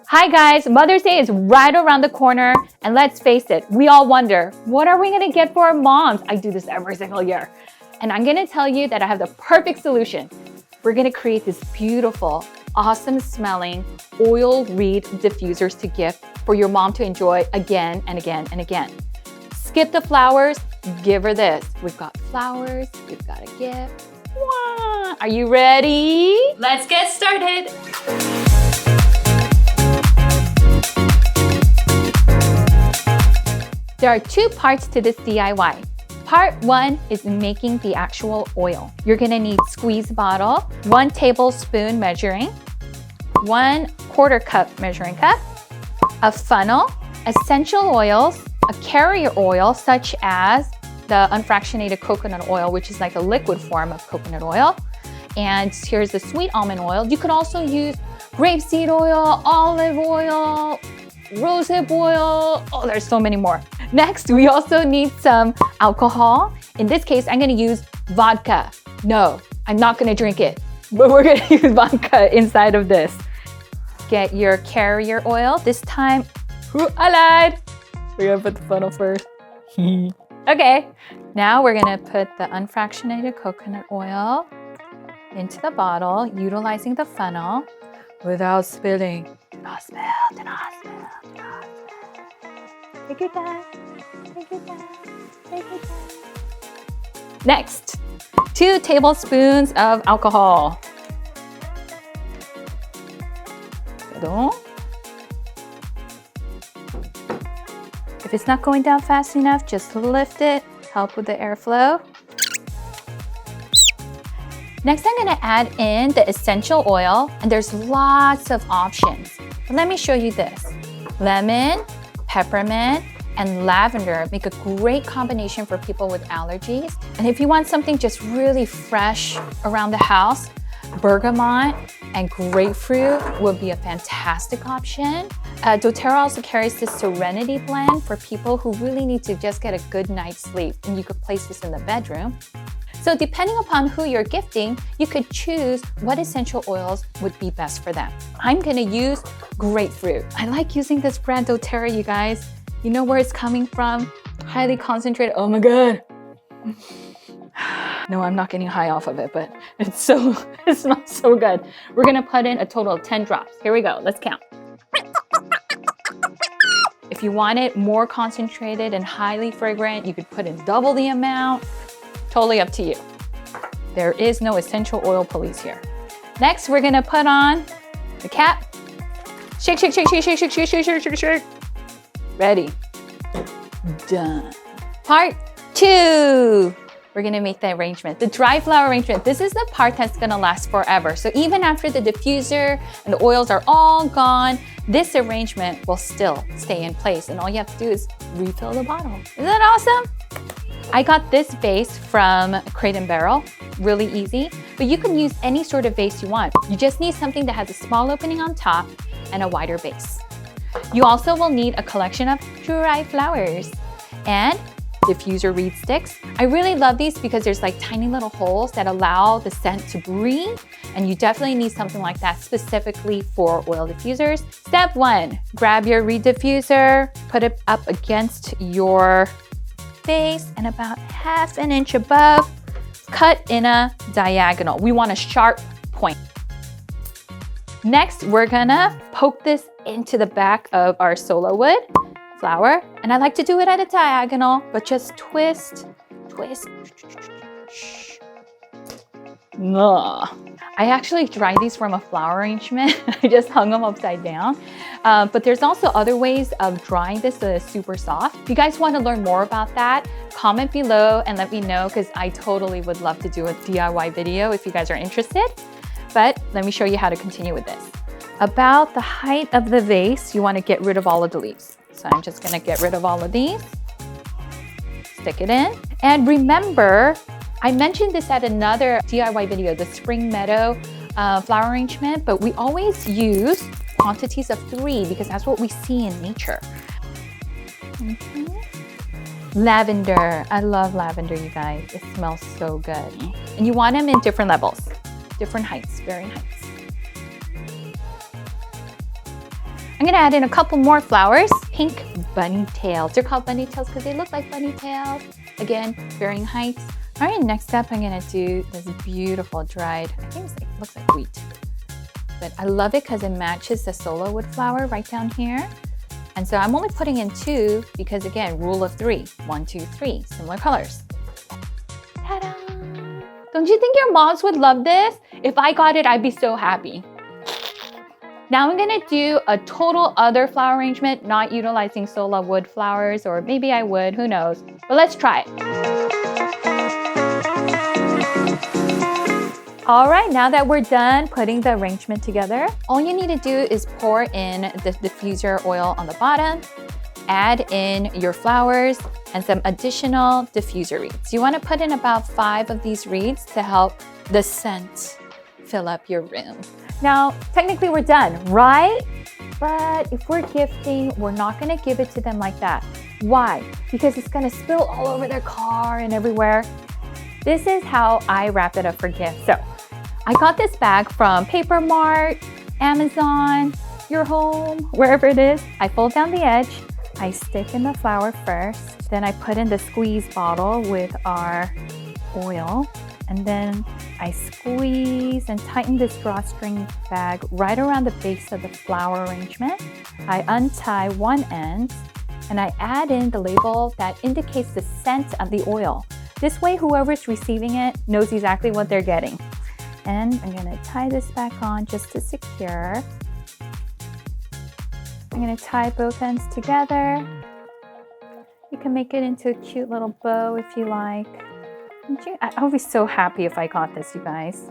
Hi guys, Mother's Day is right around the corner, and let's face it, we all wonder, what are we gonna get for our moms? I do this every single year. And I'm gonna tell you that I have the perfect solution. We're gonna create this beautiful, awesome smelling oil reed diffusers to gift for your mom to enjoy again and again and again. Skip the flowers, give her this. We've got flowers, we've got a gift. Wow. Are you ready? Let's get started. There are two parts to this DIY. Part one is making the actual oil. You're gonna need squeeze bottle, 1 tablespoon measuring, 1/4 cup measuring cup, a funnel, essential oils, a carrier oil such as the unfractionated coconut oil, which is like a liquid form of coconut oil. And here's the sweet almond oil. You could also use grapeseed oil, olive oil, rosehip oil. Oh, there's so many more. Next, we also need some alcohol. In this case, I'm gonna use vodka. No, I'm not gonna drink it, but we're gonna use vodka inside of this. Get your carrier oil. This time, I lied. We're gonna put the funnel first. Okay, now we're gonna put the unfractionated coconut oil into the bottle, utilizing the funnel without spilling. Do not spill, do not spill, do not spill. Take your time, take your time, take your time. Next, 2 tablespoons of alcohol. If it's not going down fast enough, just lift it, help with the airflow. Next, I'm gonna add in the essential oil, and there's lots of options. But let me show you this. Lemon, peppermint, and lavender make a great combination for people with allergies. And if you want something just really fresh around the house, bergamot and grapefruit would be a fantastic option. doTERRA also carries this Serenity blend for people who really need to just get a good night's sleep, and you could place this in the bedroom. So depending upon who you're gifting, you could choose what essential oils would be best for them. I'm gonna use grapefruit. I like using this brand doTERRA, you guys. You know where it's coming from? Highly concentrated, oh my God. No, I'm not getting high off of it, but it smells so good. We're gonna put in a total of 10 drops. Here we go, let's count. If you want it more concentrated and highly fragrant, you could put in double the amount. Totally up to you. There is no essential oil police here. Next, we're gonna put on the cap. Shake, shake, shake, shake, shake, shake, shake, shake, shake, shake, shake. Ready. Done. Part 2. We're gonna make the arrangement, the dry flower arrangement. This is the part that's gonna last forever. So even after the diffuser and the oils are all gone, this arrangement will still stay in place. And all you have to do is refill the bottle. Isn't that awesome? I got this vase from Crate & Barrel, really easy, but you can use any sort of vase you want. You just need something that has a small opening on top and a wider base. You also will need a collection of dry flowers and diffuser reed sticks. I really love these because there's like tiny little holes that allow the scent to breathe, and you definitely need something like that specifically for oil diffusers. Step 1, grab your reed diffuser, put it up against your base and about 1/2 inch above, cut in a diagonal. We want a sharp point. Next, we're gonna poke this into the back of our solo wood flower. And I like to do it at a diagonal, but just twist, twist. Ugh. I actually dried these from a flower arrangement. I just hung them upside down. But there's also other ways of drying this that is super soft. If you guys want to learn more about that, comment below and let me know, because I totally would love to do a DIY video if you guys are interested. But let me show you how to continue with this. About the height of the vase, you want to get rid of all of the leaves. So I'm just gonna get rid of all of these, stick it in. And remember, I mentioned this at another DIY video, the Spring Meadow flower arrangement, but we always use quantities of 3 because that's what we see in nature. Lavender. I love lavender, you guys. It smells so good. And you want them in different levels, different heights, varying heights. I'm gonna add in a couple more flowers. Pink bunny tails. They're called bunny tails because they look like bunny tails. Again, varying heights. All right, next up, I'm gonna do this beautiful dried, I think it looks like wheat. But I love it because it matches the solo wood flower right down here. And so I'm only putting in 2 because again, rule of 3. 1, 2, 3, similar colors. Ta-da! Don't you think your moms would love this? If I got it, I'd be so happy. Now I'm gonna do a total other flower arrangement, not utilizing solo wood flowers, or maybe I would, who knows? But let's try it. All right, now that we're done putting the arrangement together, all you need to do is pour in the diffuser oil on the bottom, add in your flowers and some additional diffuser reeds. You wanna put in about 5 of these reeds to help the scent fill up your room. Now, technically we're done, right? But if we're gifting, we're not gonna give it to them like that. Why? Because it's gonna spill all over their car and everywhere. This is how I wrap it up for gifts. So, I got this bag from Paper Mart, Amazon, your home, wherever it is. I fold down the edge, I stick in the flower first, then I put in the squeeze bottle with our oil, and then I squeeze and tighten this drawstring bag right around the base of the flower arrangement. I untie one end and I add in the label that indicates the scent of the oil. This way, whoever's receiving it knows exactly what they're getting. And I'm gonna tie this back on just to secure. I'm gonna tie both ends together. You can make it into a cute little bow if you like. I'll be so happy if I got this, you guys.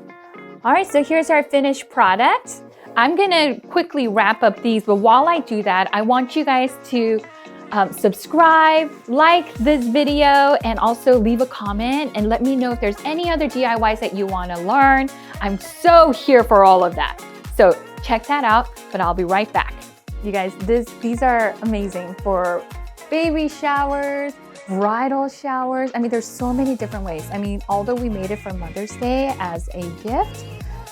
All right, so here's our finished product. I'm gonna quickly wrap up these, but while I do that, I want you guys to subscribe, like this video, and also leave a comment and let me know if there's any other DIYs that you wanna learn. I'm so here for all of that. So check that out, but I'll be right back. You guys, these are amazing for baby showers, bridal showers. I mean, there's so many different ways. I mean, although we made it for Mother's Day as a gift,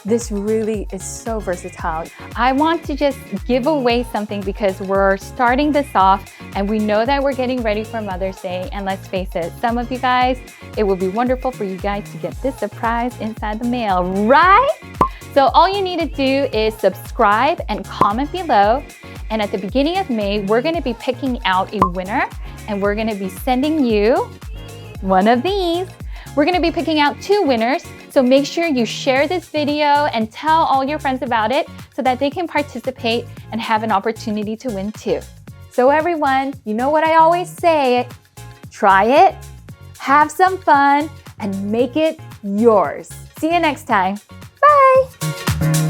this really is so versatile. I want to just give away something because we're starting this off and we know that we're getting ready for Mother's Day. And let's face it, some of you guys, it will be wonderful for you guys to get this surprise inside the mail, right? So all you need to do is subscribe and comment below. And at the beginning of May, we're gonna be picking out a winner and we're gonna be sending you one of these. We're gonna be picking out 2 winners. So make sure you share this video and tell all your friends about it so that they can participate and have an opportunity to win too. So everyone, you know what I always say, try it, have some fun, and make it yours. See you next time. Bye.